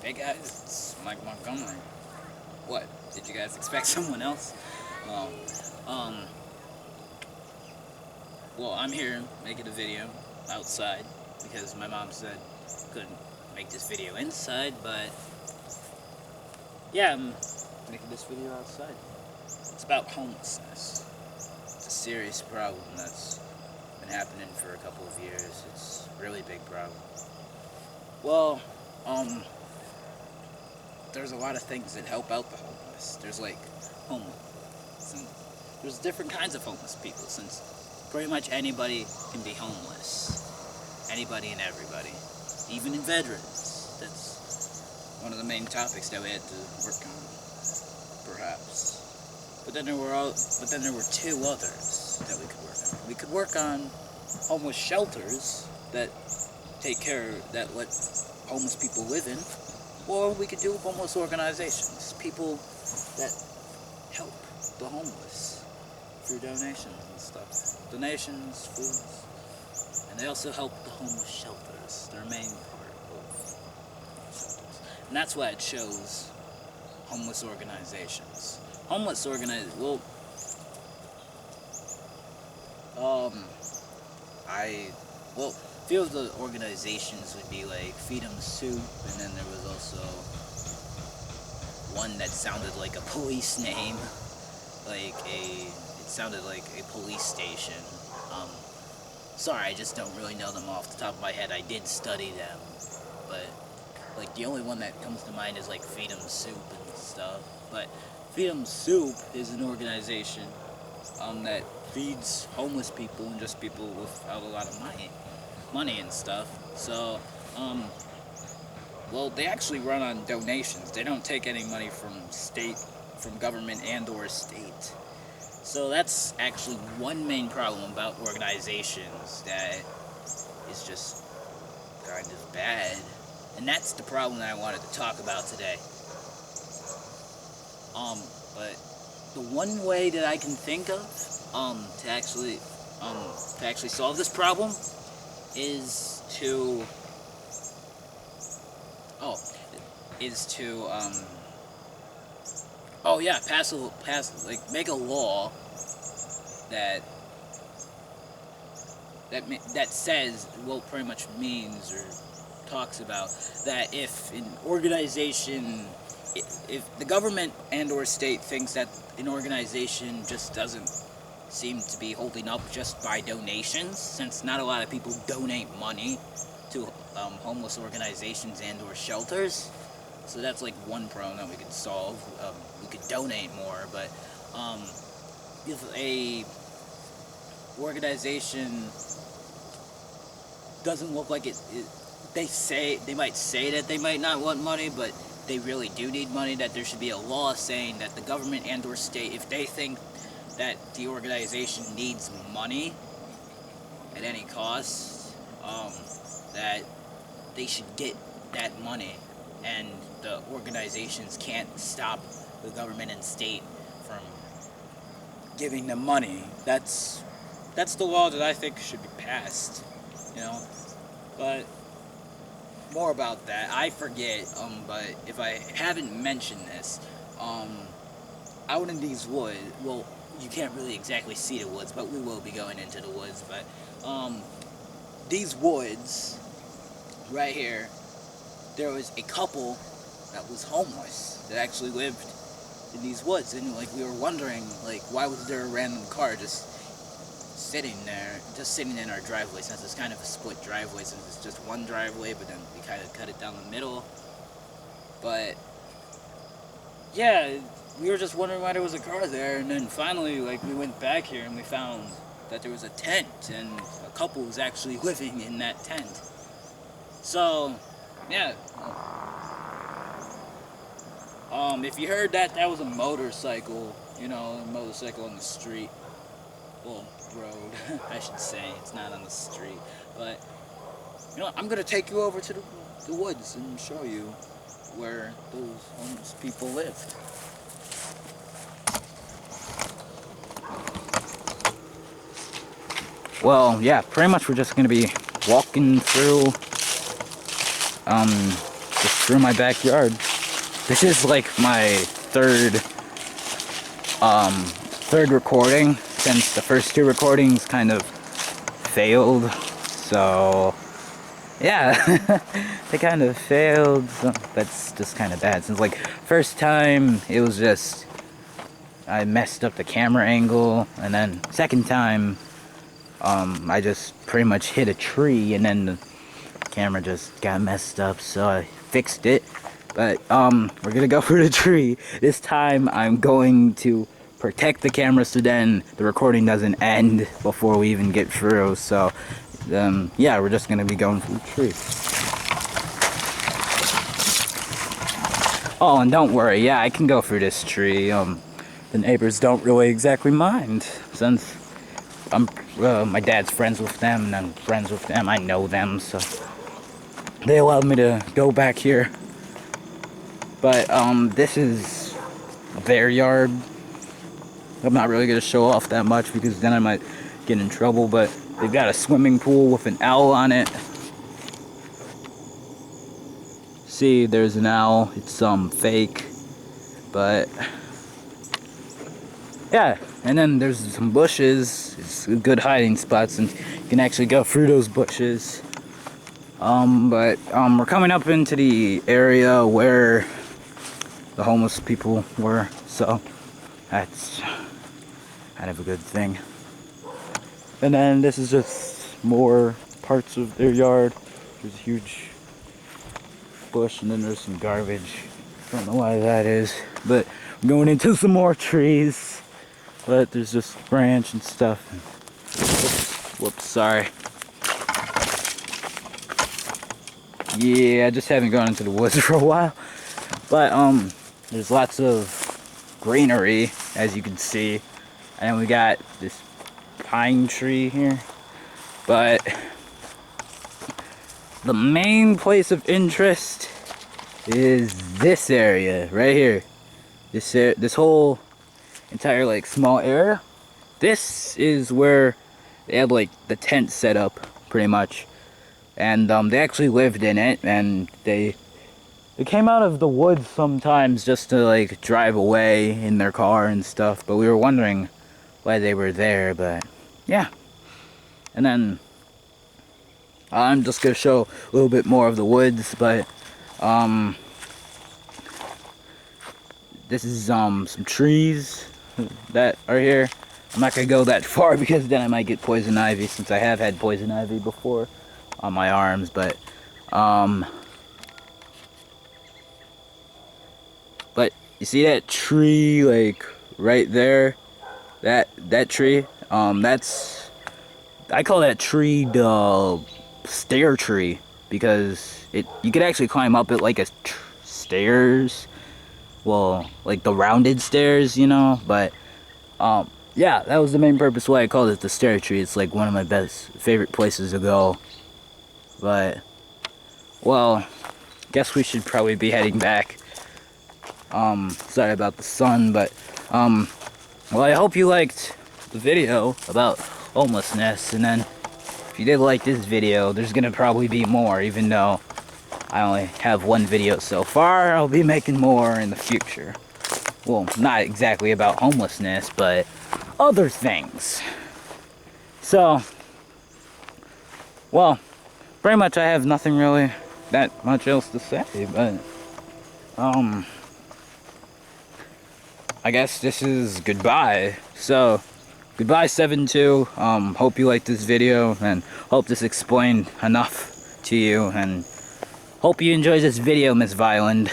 Hey guys, it's Mike Montgomery. What? Did you guys expect someone else? Well, um, I'm here making a video outside because my mom said couldn't make this video inside, but yeah, I'm making this video outside. It's about homelessness. It's a serious problem that's been happening for a couple of years. It's a really big problem. Well, there's a lot of things that help out the homeless. There's like homeless, and there's different kinds of homeless people, since pretty much anybody can be homeless. Anybody and everybody, even in veterans. That's one of the main topics that we had to work on, perhaps. But then there were two others that we could work on. We could work on homeless shelters that that let homeless people live in. Or we could do homeless organizations, people that help the homeless through donations and stuff. Donations, foods, and they also help the homeless shelters. They're a main part of shelters. And that's why it shows homeless organizations. A few of the organizations would be like Freedom Soup, and then there was also one that sounded like a police name, it sounded like a police station. Sorry, I just don't really know them off the top of my head. I did study them, but like the only one that comes to mind is like Freedom Soup and stuff. But Freedom Soup is an organization that feeds homeless people and just people without a lot of money and stuff. So, they actually run on donations. They don't take any money from government and or state. So that's actually one main problem about organizations that is just kind of bad. And that's the problem that I wanted to talk about today. But the one way that I can think of, to actually solve this problem is to make a law that says, pretty much means or talks about that if the government and or state thinks that an organization just doesn't seem to be holding up just by donations, since not a lot of people donate money to homeless organizations and or shelters. So that's like one problem that we could solve. We could donate more, but if a organization doesn't look like they might say that they might not want money, but they really do need money, that there should be a law saying that the government and or state, if they think that the organization needs money at any cost, that they should get that money, and the organizations can't stop the government and state from giving them money. That's the law that I think should be passed, but more about that, I forget, but if I haven't mentioned this, out in these woods, you can't really exactly see the woods, but we will be going into the woods. But these woods right here, there was a couple that was homeless that actually lived in these woods, and we were wondering why was there a random car just sitting in our driveway, since it's kind of a split driveway, since it's just one driveway, but then we kind of cut it down the middle. But yeah, we were just wondering why there was a car there, and then finally, we went back here and we found that there was a tent, and a couple was actually living in that tent. So, yeah. If you heard that was a motorcycle, a motorcycle on the street. Road, I should say. It's not on the street. But, I'm going to take you over to the woods and show you where those homeless people live. Well, yeah, pretty much we're just going to be walking through just through my backyard. This is like my third recording, since the first two recordings kind of failed. So yeah, they kind of failed. So that's just kind of bad. Since like first time it was just I messed up the camera angle, and then second time I just pretty much hit a tree, and then the camera just got messed up, so I fixed it. But we're gonna go for the tree. This time I'm going to protect the camera so then the recording doesn't end before we even get through. So yeah, we're just gonna be going for the tree. Oh, and don't worry, yeah, I can go through this tree. The neighbors don't really exactly mind, since my dad's friends with them, and I'm friends with them. I know them, so they allowed me to go back here. But this is their yard. I'm not really gonna show off that much because then I might get in trouble. But they've got a swimming pool with an owl on it. See, there's an owl. It's fake, but yeah. And then there's some bushes. It's a good hiding spots, and you can actually go through those bushes. But we're coming up into the area where the homeless people were, so that's kind of a good thing. And then this is just more parts of their yard. There's a huge bush, and then there's some garbage. Don't know why that is, but I'm going into some more trees. But there's just branch and stuff. Whoops, sorry. Yeah, I just haven't gone into the woods for a while. But there's lots of greenery, as you can see. And then we got this pine tree here. But the main place of interest is this area right here. This whole entire like small area. This is where they have like the tent set up pretty much. And they actually lived in it, and they came out of the woods sometimes just to like drive away in their car and stuff, but we were wondering why they were there. But yeah. And then I'm just gonna show a little bit more of the woods, but this is some trees that are here. I'm not gonna go that far because then I might get poison ivy, since I have had poison ivy before on my arms. But you see that tree like right there, that tree, that's, I call that tree the stair tree, because you could actually climb up it like a stairs, well, like the rounded stairs, you know. But yeah, that was the main purpose why I called it the stair tree. It's like one of my favorite places to go. But well, guess we should probably be heading back. Sorry about the sun, but well, I hope you liked the video about homelessness. And then if you did like this video, there's gonna probably be more, even though I only have one video so far. I'll be making more in the future. Well, not exactly about homelessness, but other things. So, well, pretty much I have nothing really that much else to say, but I guess this is goodbye. So, goodbye 7-2. Hope you liked this video, and hope this explained enough to you, and hope you enjoyed this video, Miss Violent.